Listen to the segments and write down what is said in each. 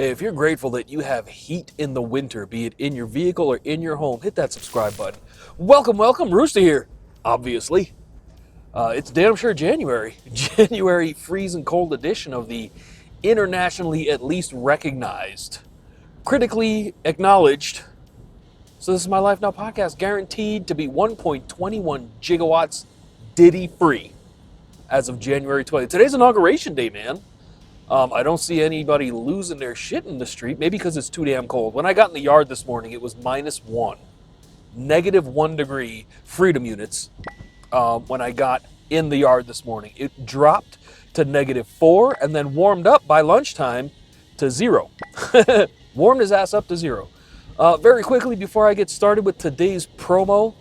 Hey, if you're grateful that you have heat in the winter, be it in your vehicle or in your home, hit that subscribe button. Welcome, welcome. Rooster here, obviously. It's damn sure January. January freezing cold edition of the internationally at least recognized, critically acknowledged. So this is My Life Now podcast, guaranteed to be 1.21 gigawatts Diddy free as of January 20th. Today's inauguration day, man. I don't see anybody losing their shit in the street, maybe because it's too damn cold. When I got in the yard this morning, it was -1, -1 degree freedom units. When I got in the yard this morning, it dropped to -4 and then warmed up by lunchtime to 0. Warmed his ass up to 0. Very quickly, before I get started with today's promo,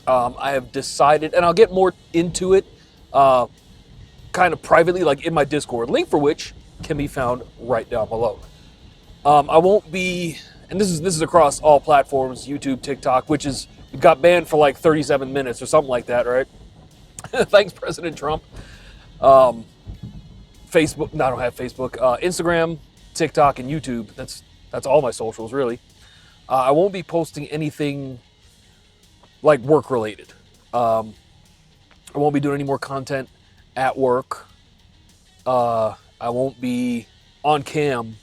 I have decided, and I'll get more into it kind of privately, like in my Discord, link for which can be found right down below. I won't be, and this is across all platforms, YouTube, TikTok, which is got banned for like 37 minutes or something like that, right? Thanks, President Trump. Facebook, no, I don't have Facebook. Instagram, TikTok, and YouTube. That's all my socials, really. I won't be posting anything like work related. I won't be doing any more content at work. I won't be on cam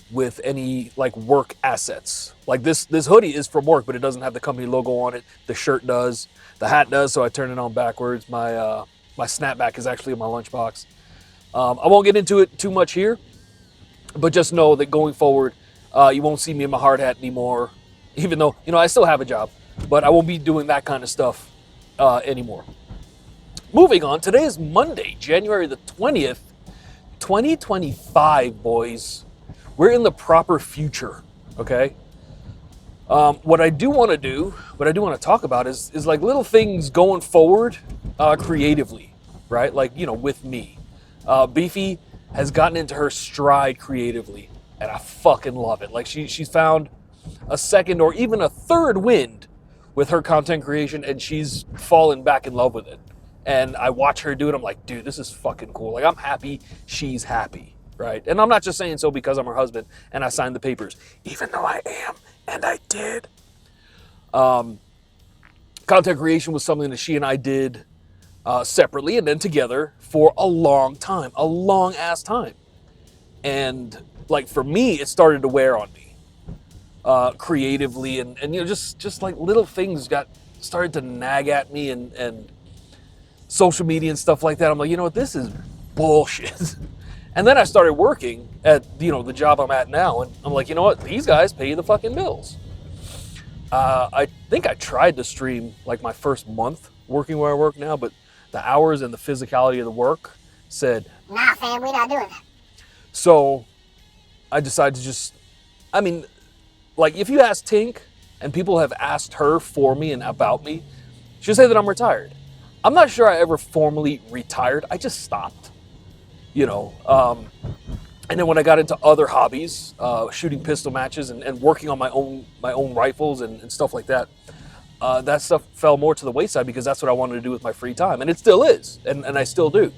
with any like work assets. Like this hoodie is from work, but it doesn't have the company logo on it. The shirt does, the hat does, so I turn it on backwards. My snapback is actually in my lunchbox. I won't get into it too much here, but just know that going forward, you won't see me in my hard hat anymore, even though, I still have a job, but I won't be doing that kind of stuff anymore. Moving on, today is Monday, January the 20th, 2025, boys. We're in the proper future, okay? What I do want to talk about is like little things going forward creatively, right? Like, with me. Beefy has gotten into her stride creatively, and I fucking love it. Like, she's found a second or even a third wind with her content creation, and she's fallen back in love with it. And I watch her do it. I'm like, dude, this is fucking cool. Like, I'm happy she's happy, right? And I'm not just saying so because I'm her husband and I signed the papers, even though I am, and I did. Content creation was something that she and I did separately and then together for a long time, a long ass time. And like for me, it started to wear on me creatively, and just like little things started to nag at me, and social media and stuff like that. I'm like, you know what, this is bullshit. And then I started working at, the job I'm at now. And I'm like, you know what, these guys pay the fucking bills. I think I tried to stream like my first month working where I work now, but the hours and the physicality of the work said, nah, fam, we're not doing that. So I decided to just, like if you ask Tink and people have asked her for me and about me, she'll say that I'm retired. I'm not sure I ever formally retired. I just stopped, And then when I got into other hobbies, shooting pistol matches and working on my own rifles and stuff like that, that stuff fell more to the wayside because that's what I wanted to do with my free time. And it still is, and I still do.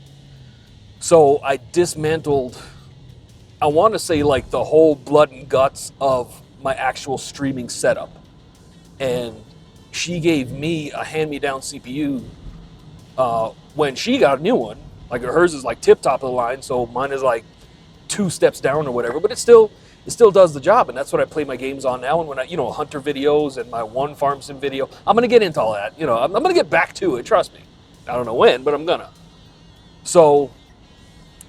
So I dismantled, I want to say like the whole blood and guts of my actual streaming setup. And she gave me a hand-me-down CPU when she got a new one. Like hers is like tip top of the line, so mine is like 2 steps down or whatever, but it still does the job, and that's what I play my games on now. And when I, hunter videos and my one farm sim video, I'm gonna get into all that. I'm gonna get back to it, trust me. I don't know when, but I'm gonna. So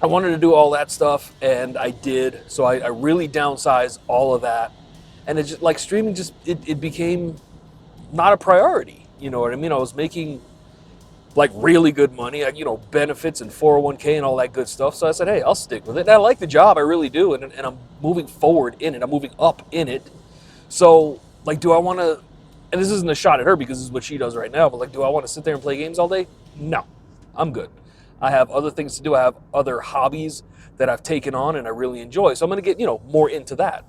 I wanted to do all that stuff, and I did. So I really downsized all of that, and it just like streaming it became not a priority. You know what I mean? I was making like really good money, benefits and 401k and all that good stuff. So I said, hey, I'll stick with it. And I like the job, I really do. And I'm moving forward in it. I'm moving up in it. So like, do I want to, and this isn't a shot at her because this is what she does right now, but like, do I want to sit there and play games all day? No, I'm good. I have other things to do. I have other hobbies that I've taken on and I really enjoy. So I'm going to get, more into that.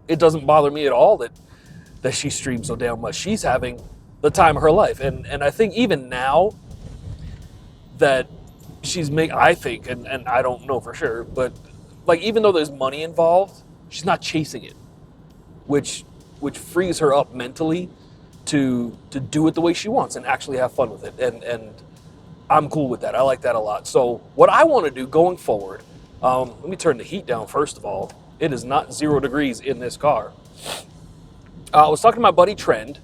It doesn't bother me at all that she streams so damn much. She's having the time of her life. And I think even now that she's I think, and I don't know for sure, but like, even though there's money involved, she's not chasing it, which frees her up mentally to do it the way she wants and actually have fun with it. And I'm cool with that. I like that a lot. So what I want to do going forward, let me turn the heat down first of all. It is not 0 degrees in this car. I was talking to my buddy Trend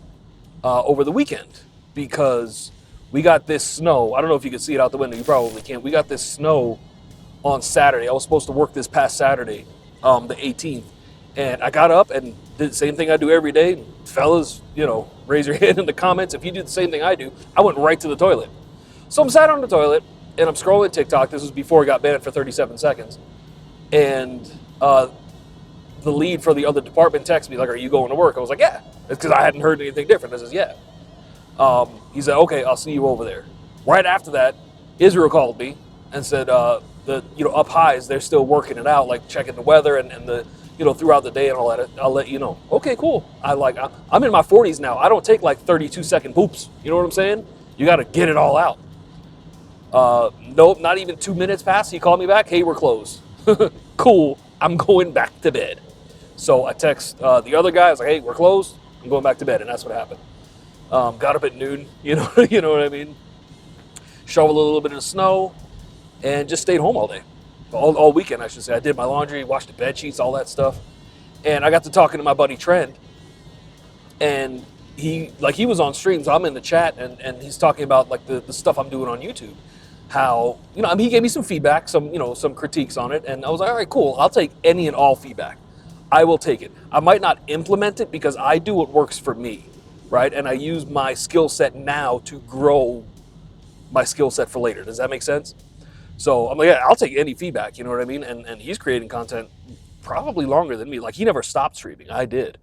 over the weekend because we got this snow. I don't know if you can see it out the window. You probably can't. We got this snow on Saturday. I was supposed to work this past Saturday, the 18th. And I got up and did the same thing I do every day. Fellas, raise your hand in the comments if you do the same thing I do. I went right to the toilet. So I'm sat on the toilet and I'm scrolling TikTok. This was before I got banned for 37 seconds. And the lead for the other department texted me like, "Are you going to work?" I was like, "Yeah." It's because I hadn't heard anything different. I says, "Yeah." He said, "Okay, I'll see you over there." Right after that, Israel called me and said, up highs, they're still working it out, like checking the weather and the, throughout the day and all that. I'll let you know. Okay, cool. I'm in my 40s now. I don't take like 32-second poops. You know what I'm saying? You got to get it all out. Nope, not even 2 minutes passed. He called me back. "Hey, we're closed." Cool. I'm going back to bed. So I text the other guy. I was like, "Hey, we're closed. I'm going back to bed." And that's what happened. Got up at noon. You know what I mean? Shoveled a little bit of the snow and just stayed home all day. All weekend, I should say. I did my laundry, washed the bed sheets, all that stuff. And I got to talking to my buddy Trend. And he was on stream, so I'm in the chat, and he's talking about like the stuff I'm doing on YouTube. How, he gave me some feedback, some critiques on it, and I was like, all right, cool. I'll take any and all feedback. I will take it. I might not implement it because I do what works for me, right? And I use my skill set now to grow my skill set for later. Does that make sense? So I'm like, yeah, I'll take any feedback, you know what I mean? And he's creating content probably longer than me. Like, he never stopped streaming. I did.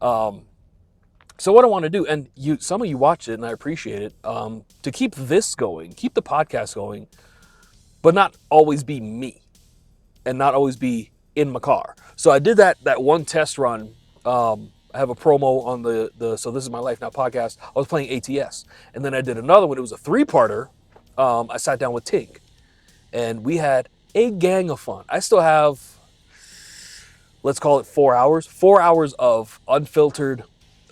So what I want to do, and some of you watched it, and I appreciate it, to keep this going, keep the podcast going, but not always be me, and not always be in my car. So I did that one test run. I have a promo on the So This Is My Life Now podcast. I was playing ATS, and then I did another one. It was a 3-parter. I sat down with Tink, and we had a gang of fun. I still have, let's call it 4 hours. 4 hours of unfiltered,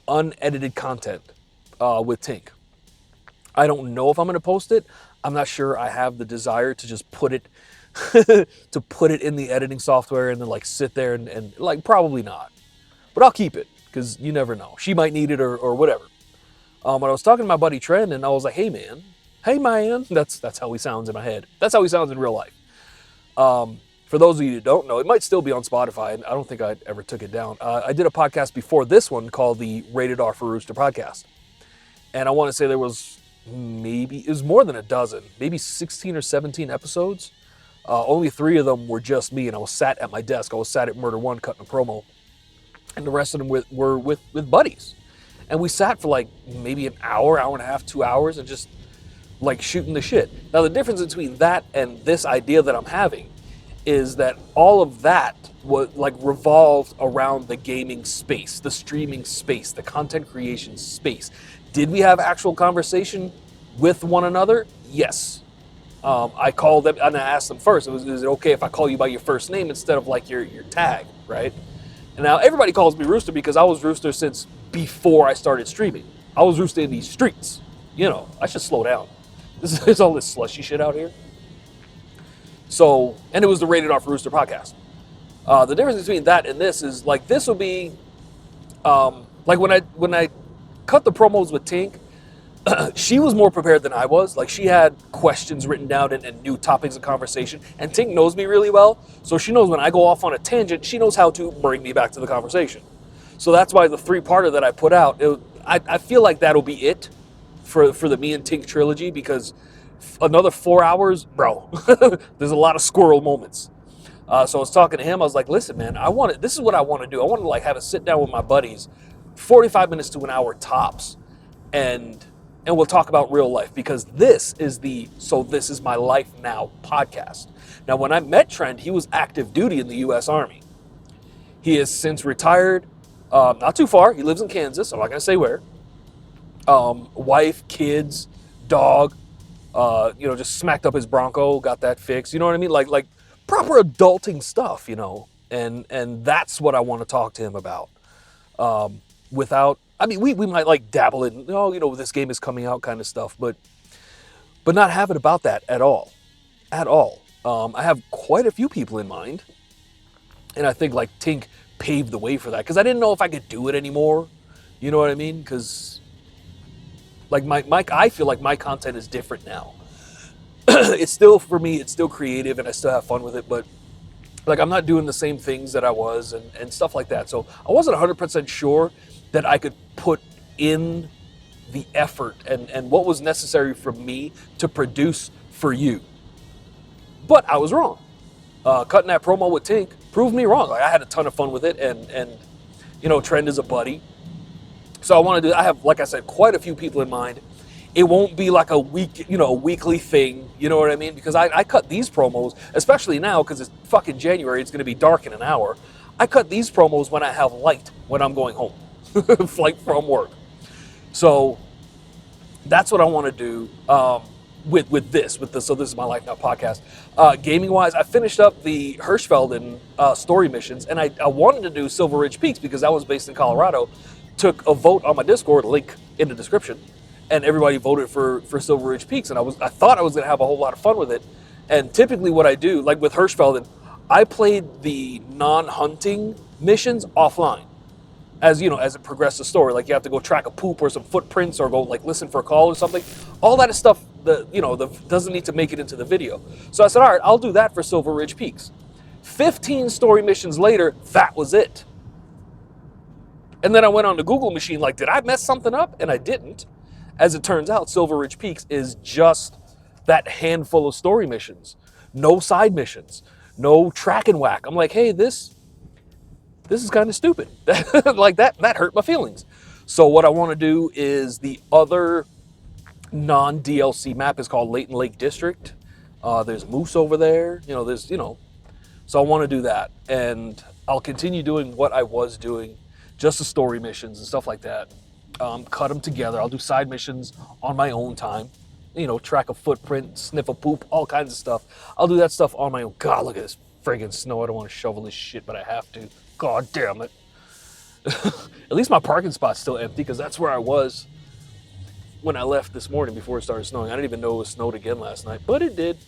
unedited content with Tink. I don't know if I'm going to post it. I'm not sure I have the desire to just put it in the editing software and then like sit there and like, probably not. But I'll keep it because you never know. She might need it or whatever. But I was talking to my buddy Trent, and I was like, hey man. That's how he sounds in my head. That's how he sounds in real life. For those of you who don't know, it might still be on Spotify. I don't think I ever took it down. I did a podcast before this one called the Rated R for Rooster podcast. And I want to say there was it was more than a dozen, maybe 16 or 17 episodes. Only 3 of them were just me, and I was sat at my desk. I was sat at Murder One cutting a promo. And the rest of them were with buddies. And we sat for like maybe an hour and a half, 2 hours, and just like shooting the shit. Now the difference between that and this idea that I'm having is that all of that was like revolved around the gaming space, the streaming space, the content creation space. Did we have actual conversation with one another? Yes. I called them and I asked them first, is it okay if I call you by your first name instead of like your tag, right? And now everybody calls me Rooster because I was Rooster since before I started streaming. I was Rooster in these streets. I should slow down. There's all this slushy shit out here. So, and it was the Rated R for Rooster podcast. The difference between that and this is like, this will be, like when I cut the promos with Tink, she was more prepared than I was. Like, she had questions written down and new topics of conversation. And Tink knows me really well, so she knows when I go off on a tangent, she knows how to bring me back to the conversation. So that's why the 3-parter that I put out, I feel like that'll be it for the me and Tink trilogy, because another 4 hours, bro, there's a lot of squirrel moments. So I was talking to him. I was like, listen, man, this is what I want to do. I want to like have a sit down with my buddies, 45 minutes to an hour tops, and we'll talk about real life, because this is the So This Is My Life Now podcast. Now, when I met Trent, he was active duty in the U.S. Army. He has since retired, not too far. He lives in Kansas. I'm not going to say where. Wife, kids, dog, just smacked up his Bronco, got that fixed. You know what I mean? Like proper adulting stuff, you know, and that's what I want to talk to him about. Without, I mean, we might like dabble in, oh, you know, this game is coming out kind of stuff, but not have it about that at all, at all. I have quite a few people in mind, and I think like Tink paved the way for that because I didn't know if I could do it anymore. You know what I mean? Because like I feel like my content is different now. It's still, for me, it's still creative and I still have fun with it, but like I'm not doing the same things that I was and stuff like that. So I wasn't 100% sure that I could put in the effort and what was necessary for me to produce for you. But I was wrong. Cutting that promo with Tink proved me wrong. Like I had a ton of fun with it, and you know, Trend is a buddy. So I want to do. I have, like I said, quite a few people in mind. It won't be like a weekly thing. You know what I mean? Because I cut these promos, especially now because it's fucking January. It's going to be dark in an hour. I cut these promos when I have light, when I'm going home, like from work. So that's what I want to do with this. So this is my Life Now podcast. Gaming wise, I finished up the Hirschfelden story missions, and I wanted to do Silver Ridge Peaks because that was based in Colorado. Took a vote on my Discord, link in the description, and everybody voted for Silver Ridge Peaks, and I thought I was going to have a whole lot of fun with it. And typically what I do, like with Hirschfelden, I played the non-hunting missions offline. As you know, as it progressed the story, like you have to go track a poop or some footprints or go like listen for a call or something. All that is stuff that, you know, doesn't need to make it into the video. So I said, all right, I'll do that for Silver Ridge Peaks. 15 story missions later, that was it. And then I went on the Google machine like, did I mess something up? And I didn't. As it turns out, Silver Ridge Peaks is just that handful of story missions. No side missions. No track and whack. I'm like, hey, this is kind of stupid. Like that hurt my feelings. So what I want to do is the other non-DLC map is called Leighton Lake District. There's moose over there. You know, so I want to do that. And I'll continue doing what I was doing, just the story missions and stuff like that. Cut them together. I'll do side missions on my own time. You know, track a footprint, sniff a poop, all kinds of stuff. I'll do that stuff on my own. God, look at this friggin' snow. I don't want to shovel this shit, but I have to. God damn it. At least my parking spot's still empty because that's where I was when I left this morning before it started snowing. I didn't even know it was snowed again last night, but it did.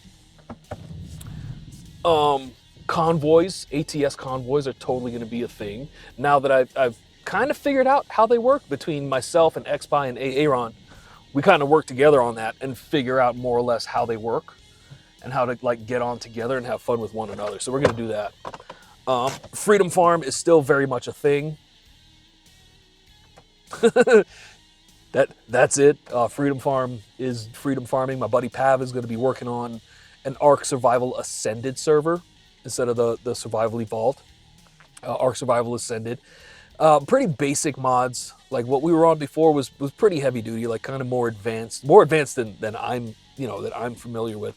Convoys, ATS convoys are totally going to be a thing. Now that I've kind of figured out how they work between myself and XBI and Aaron, we kind of work together on that and figure out more or less how they work and how to like get on together and have fun with one another. So we're going to do that. Freedom Farm is still very much a thing. That's it. Freedom Farm is freedom farming. My buddy Pav is going to be working on an Ark Survival Ascended server instead of the Survival Evolved. Ark Survival Ascended. Pretty basic mods. Like what we were on before was pretty heavy duty, like kind of more advanced than I'm familiar with.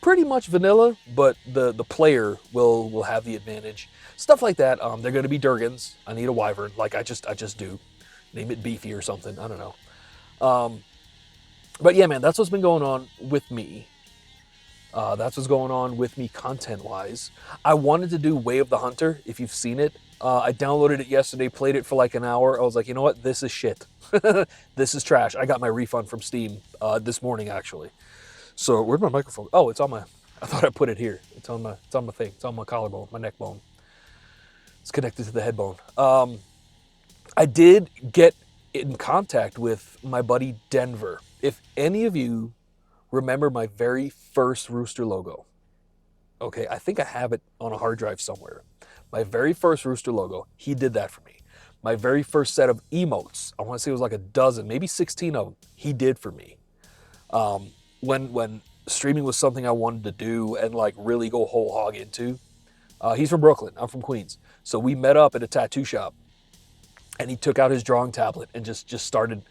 Pretty much vanilla, but the player will have the advantage. Stuff like that. They're going to be Durgans. I need a wyvern, like I just do. Name it Beefy or something. I don't know. But yeah, man, that's what's been going on with me. That's what's going on with me content-wise. I wanted to do Way of the Hunter, if you've seen it. I downloaded it yesterday, played it for like an hour. I was like, you know what? This is shit. This is trash. I got my refund from Steam this morning, actually. So where's my microphone? Oh, it's on my... I thought I put it here. It's on my thing. It's on my collarbone, my neck bone. It's connected to the head bone. I did get in contact with my buddy Denver. If any of you remember my very first Rooster logo, okay, I think I have it on a hard drive somewhere. My very first Rooster logo, he did that for me. My very first set of emotes, I want to say it was like a dozen, maybe 16 of them, he did for me. When streaming was something I wanted to do and like really go whole hog into. He's from Brooklyn, I'm from Queens. So we met up at a tattoo shop and he took out his drawing tablet and just started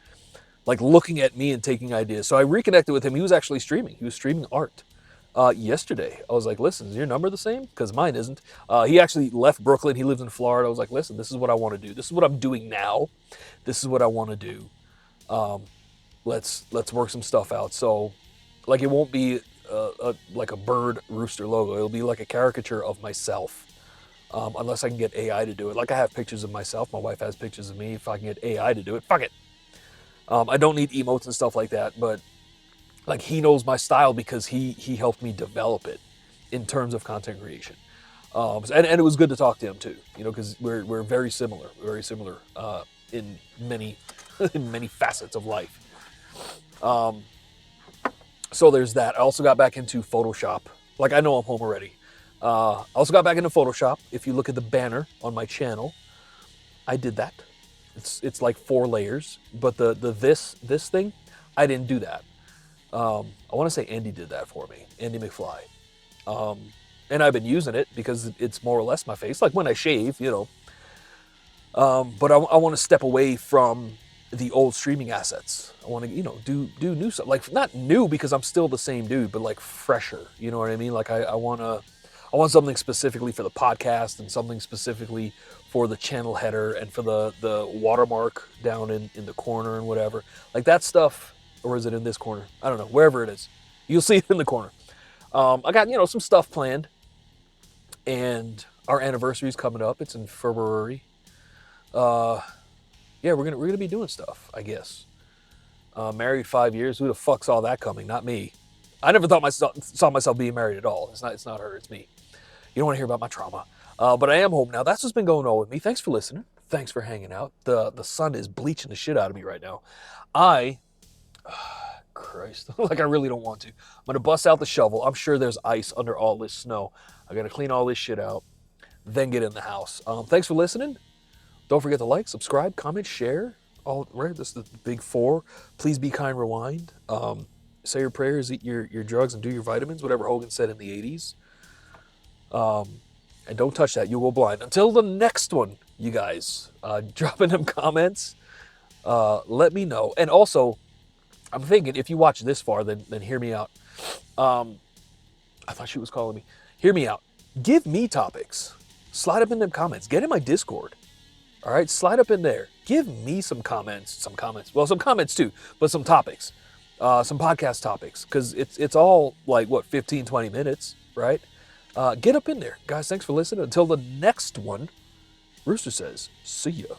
like looking at me and taking ideas. So I reconnected with him. He was actually streaming. He was streaming art yesterday. I was like, listen, is your number the same? Because mine isn't. He actually left Brooklyn. He lives in Florida. I was like, listen, this is what I want to do. This is what I'm doing now. This is what I want to do. Let's work some stuff out. So like it won't be like a bird rooster logo. It'll be like a caricature of myself, unless I can get AI to do it. Like I have pictures of myself. My wife has pictures of me. If I can get AI to do it, fuck it. I don't need emotes and stuff like that, but like he knows my style because he helped me develop it in terms of content creation. And it was good to talk to him too, because we're very similar, in many in many facets of life. So there's that. I also got back into Photoshop. Like I know I'm home already. I also got back into Photoshop. If you look at the banner on my channel, I did that. It's like 4 layers, but the this thing, I didn't do that. I want to say Andy did that for me, Andy McFly. And I've been using it because it's more or less my face, like when I shave, But I want to step away from the old streaming assets. I want to, do new stuff. Like not new because I'm still the same dude, but like fresher. You know what I mean? Like I want something specifically for the podcast and something specifically for the channel header and for the watermark down in the corner and whatever. Like that stuff, or is it in this corner? I don't know. Wherever it is, you'll see it in the corner. I got some stuff planned, and our anniversary's coming up. It's in February. Yeah, we're gonna be doing stuff, I guess. Married 5 years. Who the fuck saw that coming? Not me. I never saw myself being married at all. It's not her. It's me. You don't want to hear about my trauma. But I am home now. That's what's been going on with me. Thanks for listening. Thanks for hanging out. The sun is bleaching the shit out of me right now. Christ, like I really don't want to. I'm gonna bust out the shovel. I'm sure there's ice under all this snow. I gotta clean all this shit out, then get in the house. Thanks for listening. Don't forget to like, subscribe, comment, share. All right, this is the big 4. Please be kind, rewind. Say your prayers, eat your drugs, and do your vitamins, whatever Hogan said in the 80s. And don't touch that, you'll go blind. Until the next one, you guys, drop in them comments. Let me know. And also, I'm thinking if you watch this far, then hear me out. I thought she was calling me. Hear me out. Give me topics. Slide up in them comments. Get in my Discord. All right, slide up in there. Give me some comments. Well, some comments too, but some topics. Some podcast topics. Because it's all like, 15, 20 minutes, right? Get up in there. Guys, thanks for listening. Until the next one, Rooster says, see ya.